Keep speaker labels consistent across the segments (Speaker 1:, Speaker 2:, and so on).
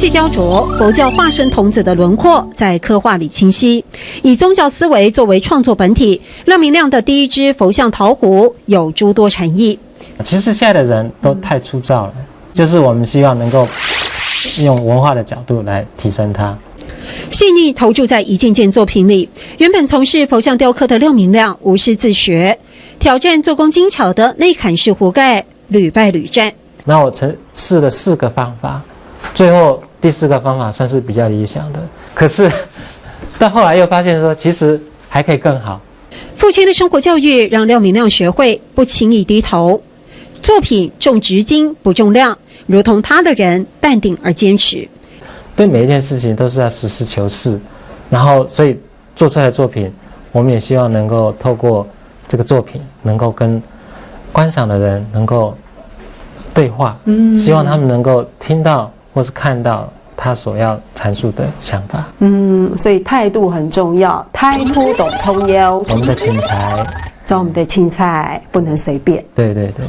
Speaker 1: 细雕琢佛教化身童子的轮廓，在刻画里清晰。以宗教思维作为创作本体，亮明亮的第一只佛像陶壶有诸多禅意。
Speaker 2: 其实现在的人都太粗糙了，就是我们希望能够用文化的角度来提升它。
Speaker 1: 细腻投注在一件件作品里。原本从事佛像雕刻的廖明亮无师自学，挑战做工精巧的内坎式壶盖，屡败屡战。
Speaker 2: 那我试了4个方法，最后第4个方法算是比较理想的，可是到后来又发现说，其实还可以更好。
Speaker 1: 父亲的生活教育让廖明亮学会不轻易低头，作品重质金不重量，如同他的人淡定而坚持。
Speaker 2: 对每一件事情都是要实事求是，然后所以做出来的作品，我们也希望能够透过这个作品，能够跟观赏的人能够对话，希望他们能够听到或是看到他所要阐述的想法。
Speaker 3: 所以态度很重要，态度懂通幽。
Speaker 2: 我们的请材，
Speaker 3: 找我们的青菜不能随便。
Speaker 2: 对对对，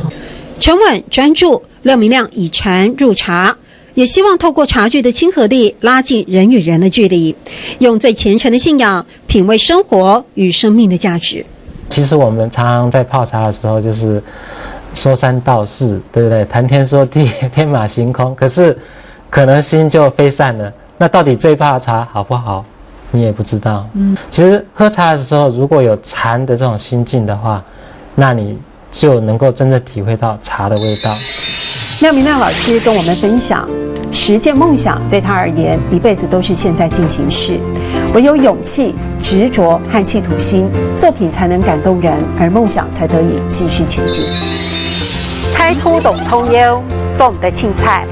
Speaker 1: 沉稳专注，廖明亮以禅入茶，也希望透过茶具的亲和力，拉近人与人的距离，用最虔诚的信仰品味生活与生命的价值。
Speaker 2: 其实我们常常在泡茶的时候，就是说三道四，对不对？谈天说地，天马行空，可是可能心就飞散了。那到底这一泡茶好不好，你也不知道。其实喝茶的时候，如果有禅的这种心境的话，那你就能够真正体会到茶的味道。
Speaker 3: 廖明亮老师跟我们分享，实践梦想对他而言，一辈子都是现在进行式。唯有勇气、执着和企图心，作品才能感动人，而梦想才得以继续前进。态度懂通幽，做我们的青菜。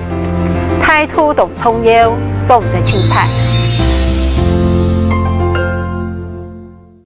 Speaker 3: 态度懂通幽，做我们的青菜。